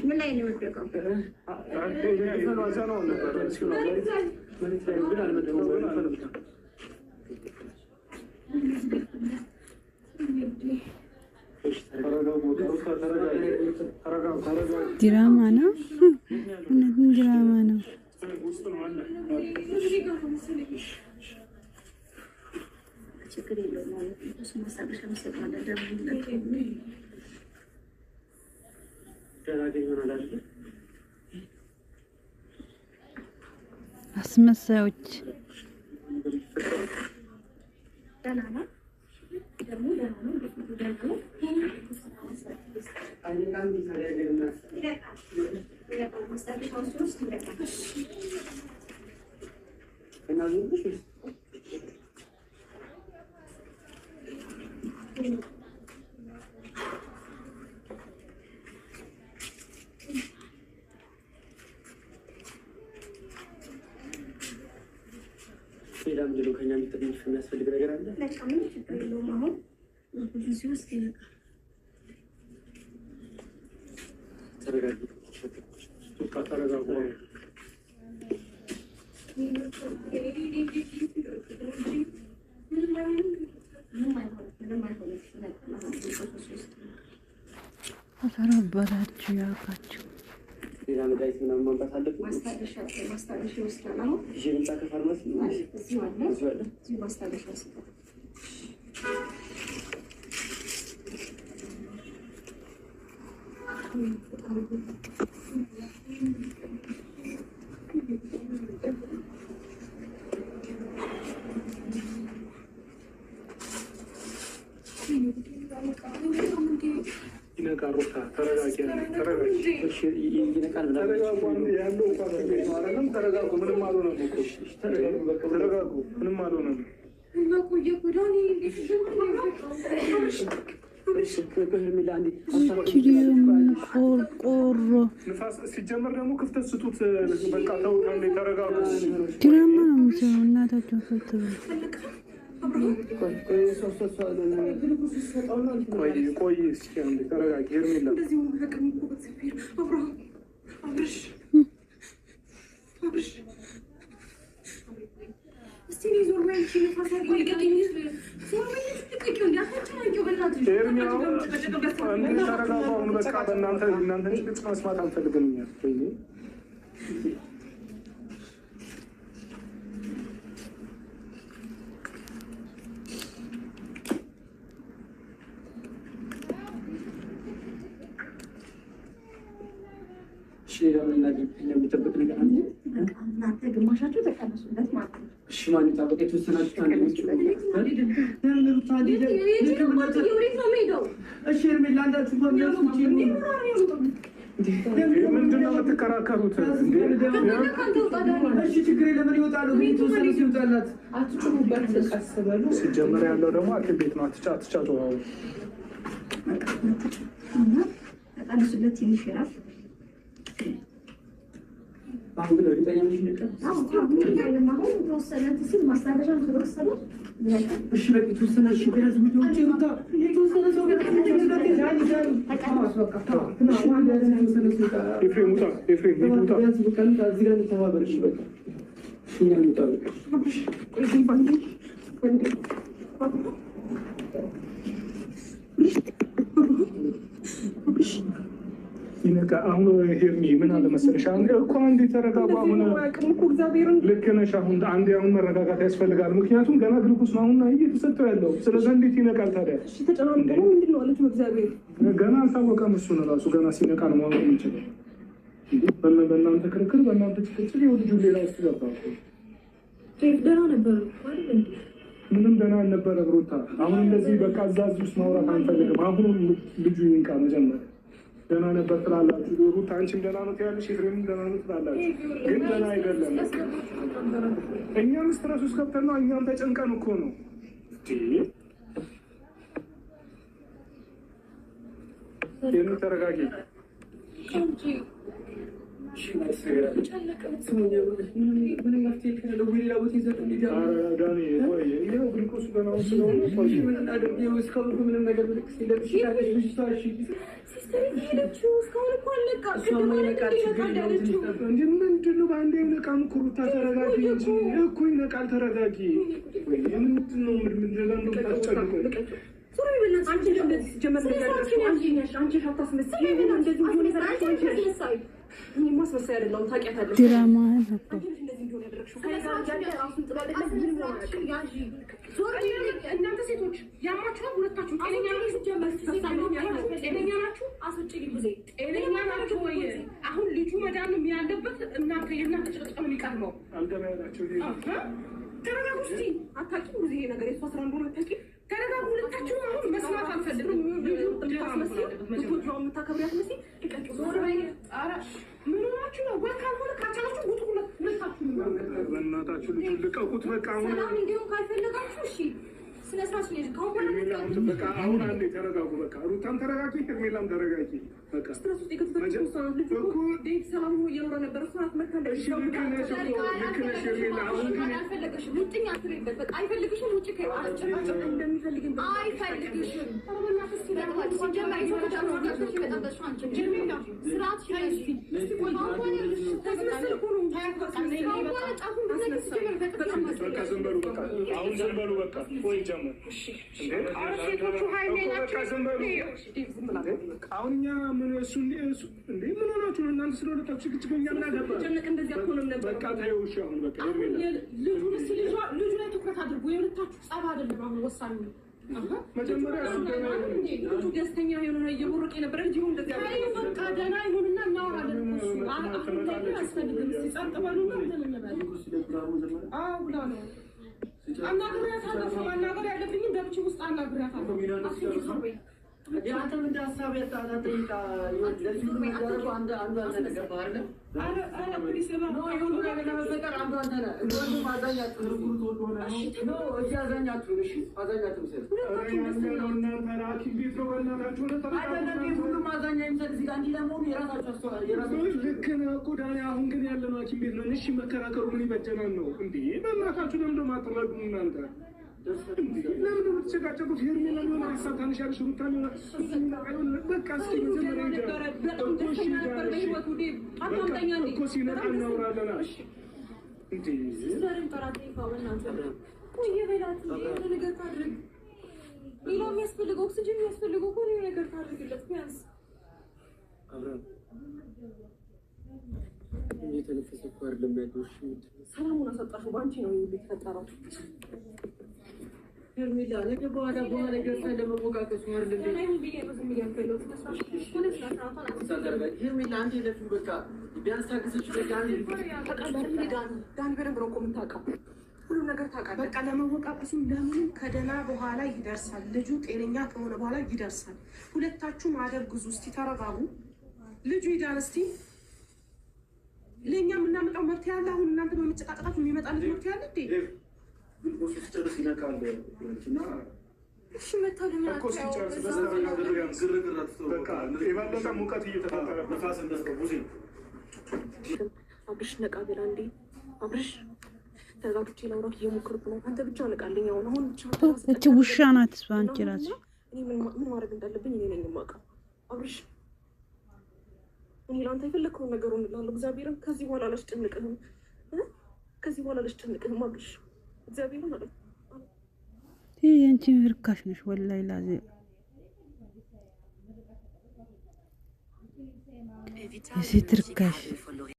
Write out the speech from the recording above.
ምን ላይ ነው የወደቀው? ድራማ ነው። እውነትም ድራማ ነው። ችግር የለውም ማለት ነው። ማሳበሻ መስጠት አስመሳዮች ሌላ ምንድን ነው ከእኛ የሚያስፈልግ ነገር አለ? አተረበራችሁ ያውቃችሁ ሌላ መድኃኒት ምናምን ማምጣት አለብን። ማስታገሻ ውስጥ ነው። ይዤ ልምጣ ከፋርማሲ? እዚሁ አለ። እዚሁ ማስታገሻ ውስጥ ይነቃል። ሩታ ተረጋጊ፣ ተረጋጉ። ምንም አልሆነም እኮ ተረጋጉ። ምንም አልሆነም። ቆርቆሮ ንፋስ ሲጀመር ደግሞ ክፍተት ስጡት። በቃ ተው፣ ተረጋጉ። ድራማ ነው የሚሰራው። እናታቸው ፈትሩ ቆይ እስኪ አንዴ ተረጋጊ። ሄርሜላ ተረጋጉ። አሁን በቃ እናንተ ጭቅጭቅ መስማት አንፈልግም እኛ። የሚጠብቅ ነገር አለ? እናንተ ግማሻችሁ ተቀነሱለት ማለት ነው። እሺ ማን ይጠብቅ? የተወሰናችሁ ምንድን ነው የምትከራከሩት? ሲጀመር ያለው ደግሞ ሐኪም ቤት ነው። አትጫጫ ተቀነሱለት ትንሽ ይራፍ። አሁን ግን እርግጠኛ ነሽ? እሺ በቃ የተወሰነ ይነቃ። አሁን ሄርሚ ምን አለ መሰለሽ እኮ አንዴ ተረጋጋ። አሁን ልክ ነሽ። አሁን መረጋጋት ያስፈልጋል። ምክንያቱም ገና ግሉኮስ ነው አሁን እየተሰጠው ያለው። ስለዚህ እንዴት ይነቃል ታዲያ? ገና አልታወቀም። እሱ ነው ራሱ ገና ሲነቃ ነው ማወቅ የሚችለው። በእናንተ ክርክር፣ በእናንተ ጭቅጭቅ ልጁ ሌላ ውስጥ ገባ። ደህና ነበር። ምንም ደህና አልነበረ ሩታ። አሁን እንደዚህ በቃ እዛዝ ውስጥ ማውራት አንፈልግም። አሁን ልጁ ይንቃ መጀመሪያ። ደህና ነበር ትላላችሁ ሩታ፣ አንቺም ደህና ነው ትያለሽ፣ ኤፍሬምም ደህና ነው ትላላችሁ። ግን ደህና አይደለም። እኛም ስትረስ ውስጥ ገብተን ነው። እኛም ተጨንቀን እኮ ነው። ተረጋጊ። ምንድነው በአንድ አይነቃም እኮ ሩታ ተረጋጊ እንጂ እኮ ይነቃል። ተረጋጊ። ምንድነው ድራማ እናንተ ሴቶች ያማችኋል። ሁለታችሁ ጤነኛ ናችሁ ወይ? አሁን ልጁ መዳን ያለበት እናንተ የእናንተ ጭቅጭቅ ነው የሚቀድመው። ተረጋጉ እስኪ። አታውቂም ብዙ ይሄ ነገር የእሷ ስራ እንደሆነ አታውቂም። ተረጋጉ ሁለታችሁ። አሁን መስማት አልፈልግም። የምታከብሪያት መሲ ምን ሆናችሁ ነው? ወይ ካልሆነ ካቻላችሁ ውጡ ሁለታችሁ። በእናታችሁ ልጁን ልቀቁት በቃ። አሁን እንዲሁም ካልፈለጋችሁ እሺ ስለ ስራሽ ነው በቃ። አሁን አንዴ ተረጋጉ በቃ። ሩታም ተረጋጊ፣ ሄርሜላም ተረጋጊ በቃ። ስትረሱ የከተተችሁ ሰው ልጅ እኮ ዴት ሰላም ሆኖ እየኖረ ነበር። እሷ ናት መርካ ልክ ነሽ ሄርሜላ። አሁን ግን አይፈልግሽም። ውጭኛ ትሬበት በቃ አይፈልግሽም። ውጭ ከአጭራጭ እንደሚፈልግን አይፈልግሽም። አሁን ዝም በሉ በቃ። ወይ ጀመር አሁን እኛ ምን እሱ እንዴ ምን ሆናችሁ ነው እናንተ? ስለሁለታችሁ ችግር እኛ ምን አገባ? በቃ ተይው እሺ። አሁን በቃ ልጁ ላይ ትኩረት አድርጉ። የሁለታችሁ ጸብ አይደለም አሁን ወሳኙ። መጀመሪያ ልጁ ደስተኛ የሆነ እየቦረቀ የነበረ ልጅ ይሁን በቃ ደህና ይሁንና እናወራለን። አያስፈልግም። ሲጸጥ በሉና እንትን እንበል። አዎ ብላ ነው አናግሪያታለሁ። ማናገር ያለብኝም በብቻ ውስጥ አናግሪያታለሁ። አንተ ምን ሀሳብ ያጣጣ ልክ ነህ እኮ ዳኒ። አሁን ግን ያለነው ሐኪም ቤት ነው። እሺ መከራከሩ ምን ይበጀናል ነው እንዴ? በእናታችሁ ለምንድን ነው የማትረዱ እናንተ? ለምን የምትጨቃጨቁት? ሄርሜላ ሆነ ሀሳብ ታንሻለሽ። ሩታ በቃ እስኪ እኮ ሲመጣ እናውራለን። ሌላ የሚያስፈልገው ኦክሲጅን የሚያስፈልገው እኮ ነገር ታድርግለት ቢያንስ እየተነፈሰ እኮ አይደለም ያለው። ሰላሙን አሳጣሽው። በአንቺ ነው የተፈጠረው። ሄርሜላ ነገ በኋላ ገርሳ ለመሞቃቀሱ አይደለም። ሄርሜላ አንተ ለፍሉ በቃ ቢያንስ ታግሰች። ዳኒ በደንብ ነው እኮ የምታውቀው። ሁሉም ነገር ታውቃለህ። በቃ ለመወቃቀሱም ለምንም ከደህና በኋላ ይደርሳል። ልጁ ጤነኛ ከሆነ በኋላ ይደርሳል። ሁለታችሁም አደብ ግዙ። እስቲ ተረጋጉ። ልጁ ይዳን እስቲ። ለእኛ የምናመጣው መፍትሄ አለ። አሁን እናንተ በመጨቃጨቃችሁ የሚመጣለት መፍትሄ አለ እንዴ? ሲጨርስ ይነቃል እና እሺ መታው እኮ ሲጨርስ በቃ የባለቀ ሙቀት እየተፈጠረ ነፋስ እንደሰው ብዙ አብርሽ ነቃ ብላ እንዴ? አብርሽ ተረጋግቼ ላውራት እየሞከርኩ ነው። አንተ ብቻ ነቃልኝ። አሁን ብቻ እቺ ውሻ ናት እሷ። አንቺ እራስሽ እኔ ምን ማድረግ እንዳለብኝ እኔ ነኝ የማውቀው። አብርሽ እኔ ለአንተ የፈለግከውን ነገር እሆንልሃለሁ። እግዚአብሔርን ከዚህ በኋላ አላስጨንቅህም። ከዚህ በኋላ አላስጨንቅህም አብርሽ። እግዚአብሔር ማለት ይሄ አንቺ ርካሽ ነሽ ወላሂ ላዚ የሴት ርካሽ